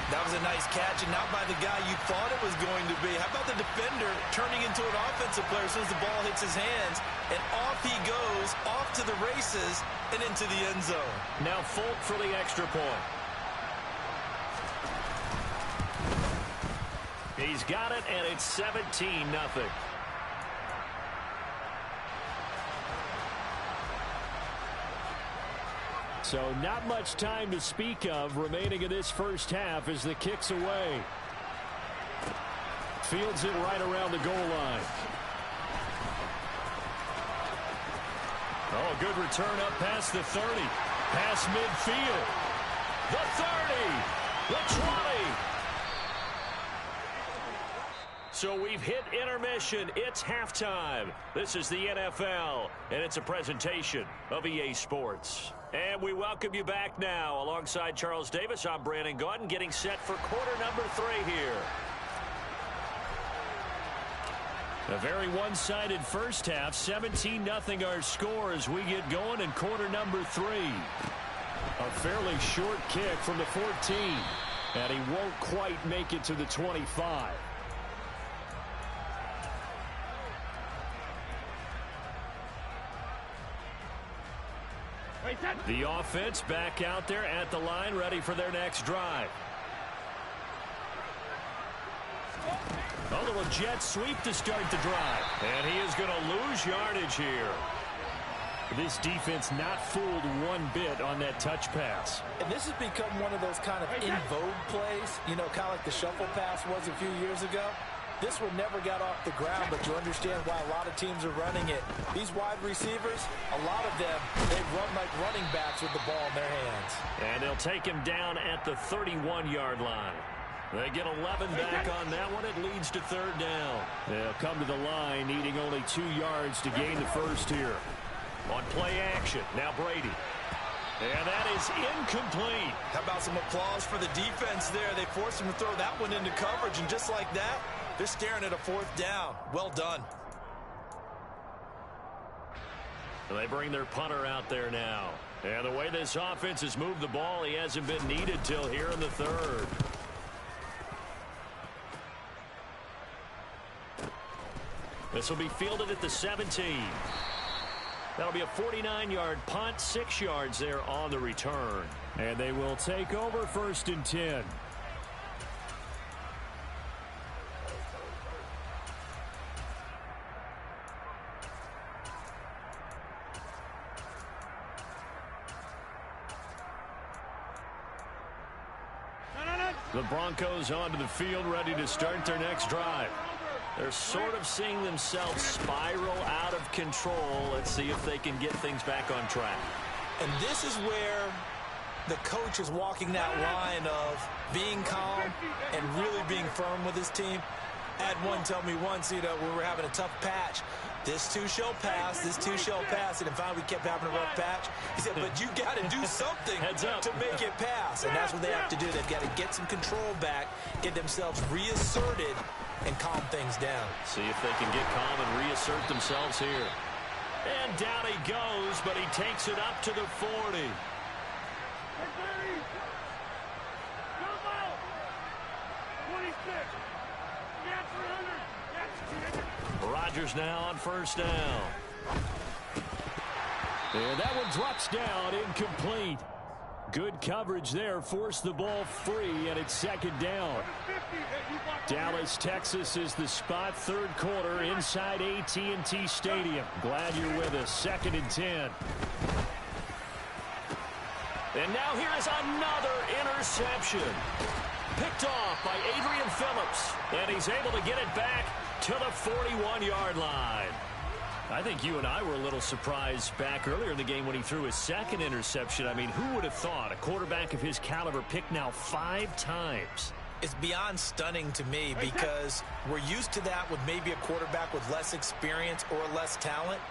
That was a nice catch, and not by the guy you thought it was going to be. How about the defender turning into an offensive player as soon as the ball hits his hands, and off he goes, off to the races, and into the end zone. Now Folk for the extra point. He's got it, and it's 17-0. So not much time to speak of remaining in this first half as the kick's away. Fields it right around the goal line. Oh, a good return up past the 30. Past midfield. The 30. The 20. So we've hit intermission. It's halftime. This is the NFL, and it's a presentation of EA Sports. And we welcome you back now. Alongside Charles Davis, I'm Brandon Gaudin, getting set for quarter number 3 here. A very one-sided first half. 17-0 our score as we get going in quarter number 3. A fairly short kick from the 14. And he won't quite make it to the 25. The offense back out there at the line, ready for their next drive. little jet sweep to start the drive. And he is going to lose yardage here. This defense not fooled one bit on that touch pass. And this has become one of those kind of in vogue plays, you know, kind of like the shuffle pass was a few years ago. This one never got off the ground, but you understand why a lot of teams are running it. These wide receivers, a lot of them, they run like running backs with the ball in their hands. And they'll take him down at the 31-yard line. They get 11 back on that one. It leads to third down. They'll come to the line, needing only 2 yards to gain the first here. On play action, now Brady. And that is incomplete. How about some applause for the defense there? They forced him to throw that one into coverage, and just like that, they're staring at a fourth down. Well done. They bring their punter out there now. And the way this offense has moved the ball, he hasn't been needed till here in the third. This will be fielded at the 17. That'll be a 49-yard punt, 6 yards there on the return. And they will take over 1st and 10. The Broncos onto the field, ready to start their next drive. They're sort of seeing themselves spiral out of control. Let's see if they can get things back on track. And this is where the coach is walking that line of being calm and really being firm with his team. I had one tell me once, you know, we were having a tough patch. This too shall pass, this too shall pass. And finally we kept having a rough patch. He said, but you got to do something to make it pass. And that's what they have to do. They've got to get some control back, get themselves reasserted, and calm things down. See if they can get calm and reassert themselves here. And down he goes, but he takes it up to the 40. Rodgers now on 1st down. And that one drops down, incomplete. Good coverage there, forced the ball free, and it's 2nd down. Dallas, Texas is the spot, 3rd quarter inside AT&T Stadium. Glad you're with us. 2nd and 10. And now here is another interception. Picked off by Adrian Phillips. And he's able to get it back to the 41-yard line. I think you and I were a little surprised back earlier in the game when he threw his 2nd interception. I mean, who would have thought a quarterback of his caliber picked now 5 times? It's beyond stunning to me because we're used to that with maybe a quarterback with less experience or less talent.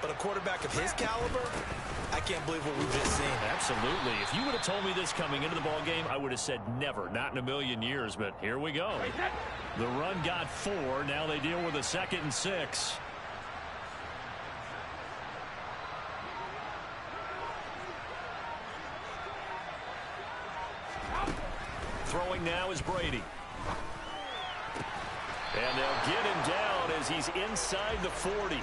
But a quarterback of his caliber, I can't believe what we've just seen. Absolutely. If you would have told me this coming into the ball game, I would have said never, not in a million years. But here we go. The run got 4. Now they deal with a 2nd and 6. Throwing now is Brady. And they'll get him down as he's inside the 40.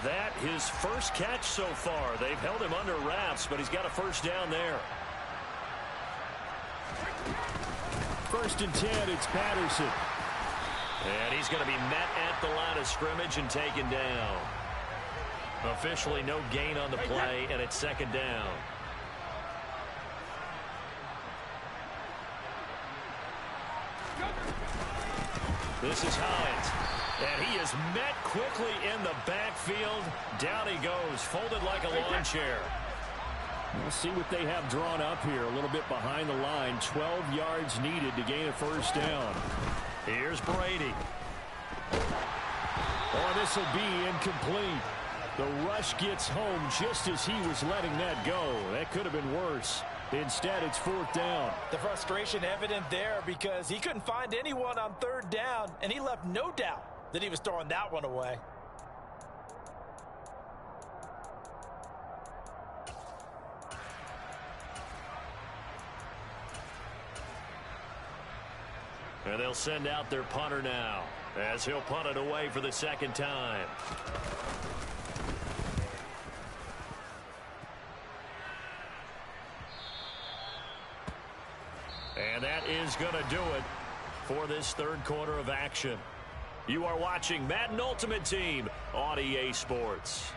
That his first catch so far. They've held him under wraps, but he's got a 1st down there. 1st and 10, it's Patterson. And he's going to be met at the line of scrimmage and taken down. Officially no gain on the play, and it's 2nd down. This is Hines. And he is met quickly in the backfield. Down he goes, folded like a lawn chair. We'll see what they have drawn up here. A little bit behind the line. 12 yards needed to gain a 1st down. Here's Brady. Oh, this will be incomplete. The rush gets home just as he was letting that go. That could have been worse. Instead, it's 4th down. The frustration evident there because he couldn't find anyone on 3rd down, and he left no doubt that he was throwing that one away. And they'll send out their punter now as he'll punt it away for the 2nd time. And that is going to do it for this 3rd quarter of action. You are watching Madden Ultimate Team on EA Sports.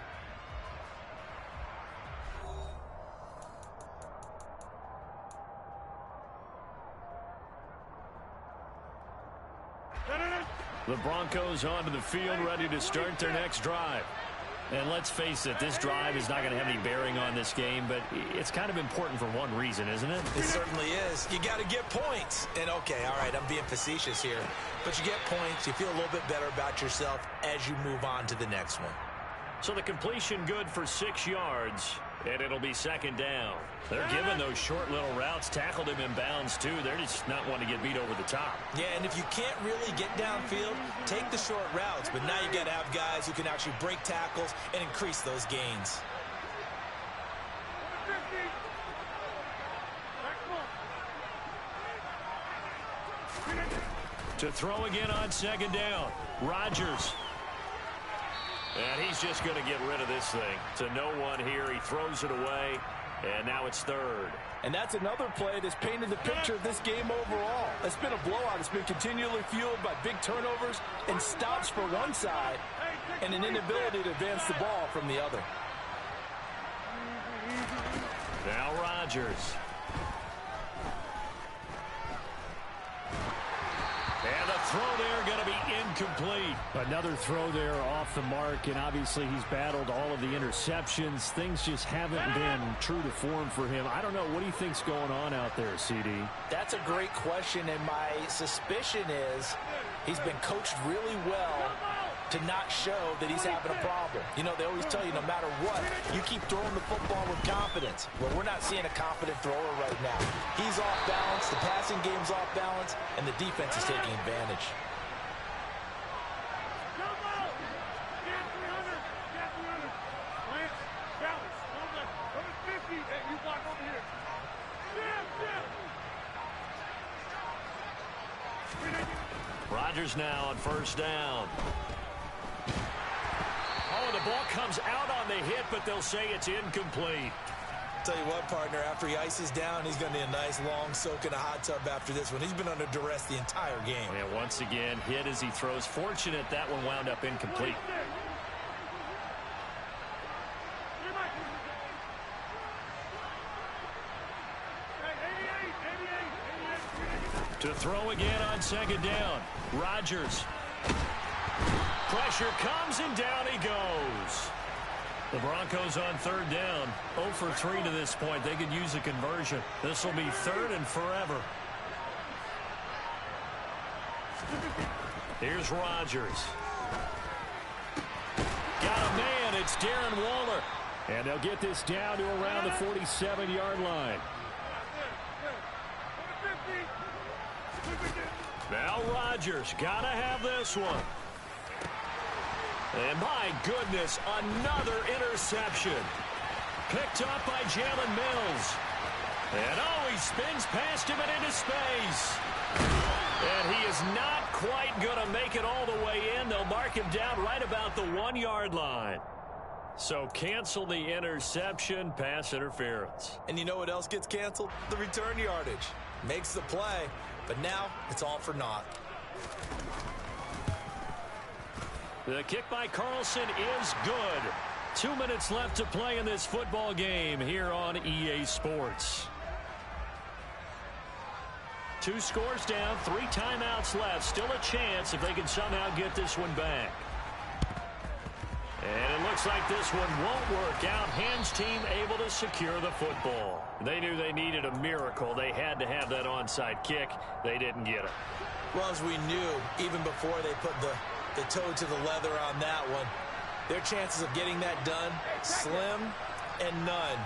The Broncos onto the field, ready to start their next drive. And let's face it, this drive is not going to have any bearing on this game, but it's kind of important for one reason, isn't it? It certainly is. You got to get points. And, okay, all right, I'm being facetious here. But you get points, you feel a little bit better about yourself as you move on to the next one. So the completion good for 6 yards, and it'll be second down. They're giving those short little routes, tackled him in bounds, too. They're just not wanting to get beat over the top. Yeah, and if you can't really get downfield, take the short routes. But now you got to have guys who can actually break tackles and increase those gains. To throw again on second down, Rodgers. And he's just going to get rid of this thing. To no one here. He throws it away, and now it's third. And that's another play that's painted the picture of this game overall. It's been a blowout. It's been continually fueled by big turnovers and stops for one side and an inability to advance the ball from the other. Now Rodgers. And the throw there going to be incomplete. Another throw there off the mark, and obviously he's battled all of the interceptions. Things just haven't been true to form for him. I don't know. What do you think's going on out there, CD? That's a great question, and my suspicion is he's been coached really well to not show that he's having a problem. You know, they always tell you no matter what, you keep throwing the football with confidence. Well, we're not seeing a confident thrower right now. He's off balance, the passing game's off balance, and the defense is taking advantage. Rodgers now on first down. Oh, the ball comes out on the hit, but they'll say it's incomplete. Tell you what, partner, after he ices down, he's going to need a nice long soak in a hot tub after this one. He's been under duress the entire game. And once again, hit as he throws. Fortunate that one wound up incomplete. To throw again on second down. Rodgers. Pressure comes, and down he goes. The Broncos on third down. 0 for 3 to this point. They could use a conversion. This will be third and forever. Here's Rodgers. Got a man. It's Darren Waller. And they'll get this down to around the 47-yard line. Now Rodgers. Got to have this one. And my goodness, another interception. Picked up by Jalen Mills. And oh, he spins past him and into space. And he is not quite going to make it all the way in. They'll mark him down right about the 1-yard line. So cancel the interception, pass interference. And you know what else gets canceled? The return yardage. Makes the play, but now it's all for naught. The kick by Carlson is good. 2 minutes left to play in this football game here on EA Sports. 2 scores down, 3 timeouts left. Still a chance if they can somehow get this one back. And it looks like this one won't work out. Ham's team able to secure the football. They knew they needed a miracle. They had to have that onside kick. They didn't get it. Well, as we knew, even before they put the toe to the leather on that one, their chances of getting that done, slim and none.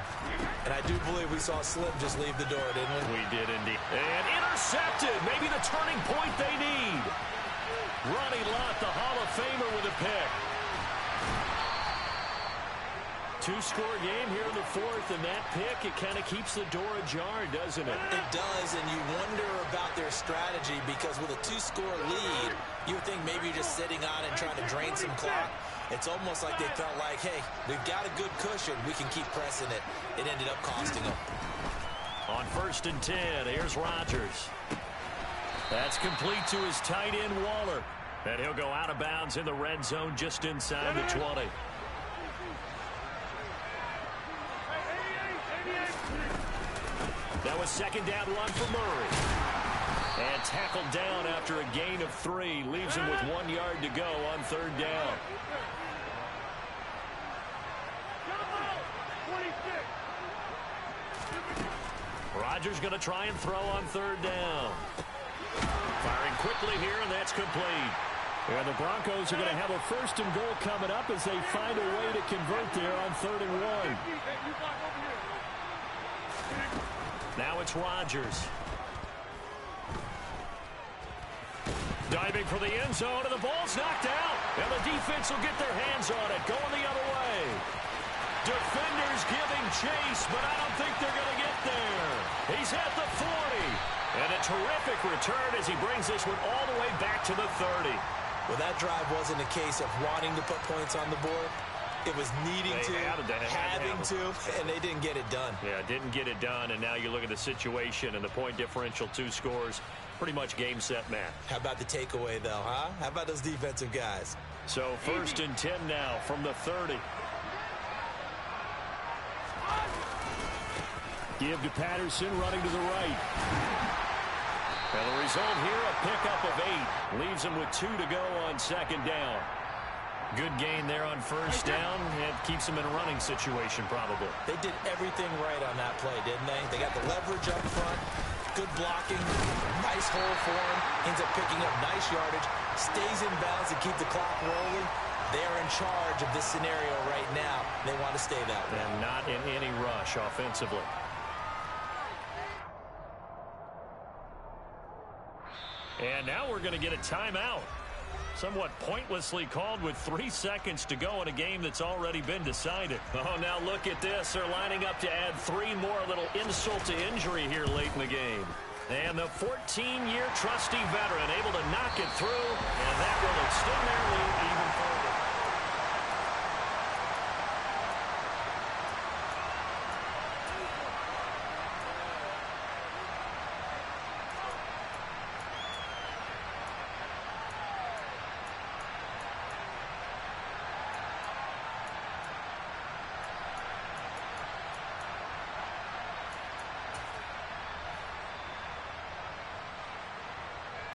And I do believe we saw Slim just leave the door, didn't we? We did indeed. And intercepted. Maybe the turning point they need. Ronnie Lott, the Hall of Famer, with a pick. 2-score game here in the 4th, and that pick, it kind of keeps the door ajar, doesn't it? It does, and you wonder about their strategy, because with a 2-score lead, you would think maybe you're just sitting on it and trying to drain some clock. It's almost like they felt like, hey, we've got a good cushion. We can keep pressing it. It ended up costing them. On 1st and 10, here's Rodgers. That's complete to his tight end, Waller. And he'll go out of bounds in the red zone just inside the 20. That was second down run for Murray. And tackled down after a gain of 3. Leaves him with 1 yard to go on third down. Rodgers going to try and throw on third down. Firing quickly here, and that's complete. And the Broncos are going to have a first and goal coming up as they find a way to convert there on 3rd and 1. Now it's Rodgers. Diving for the end zone, and the ball's knocked out. And the defense will get their hands on it, going the other way. Defenders giving chase, but I don't think they're going to get there. He's at the 40. And a terrific return as he brings this one all the way back to the 30. Well, that drive wasn't a case of wanting to put points on the board. It was needing to, having to, and they didn't get it done. Yeah, didn't get it done, and now you look at the situation and the point differential, 2 scores, pretty much game, set, match. How about the takeaway, though, huh? How about those defensive guys? So 1st and 10 now from the 30. Give to Patterson, running to the right. And the result here, a pickup of 8. Leaves him with 2 to go on second down. Good gain there on first down. It keeps him in a running situation, probably. They did everything right on that play, didn't they? They got the leverage up front, good blocking, nice hole for him, ends up picking up nice yardage, stays in bounds to keep the clock rolling. They're in charge of this scenario right now. They want to stay that way. And not in any rush offensively. And now we're going to get a timeout. Somewhat pointlessly called with 3 seconds to go in a game that's already been decided. Oh, now look at this. They're lining up to add 3 more, a little insult to injury here late in the game. And the 14-year trusty veteran able to knock it through, and that will extend their lead even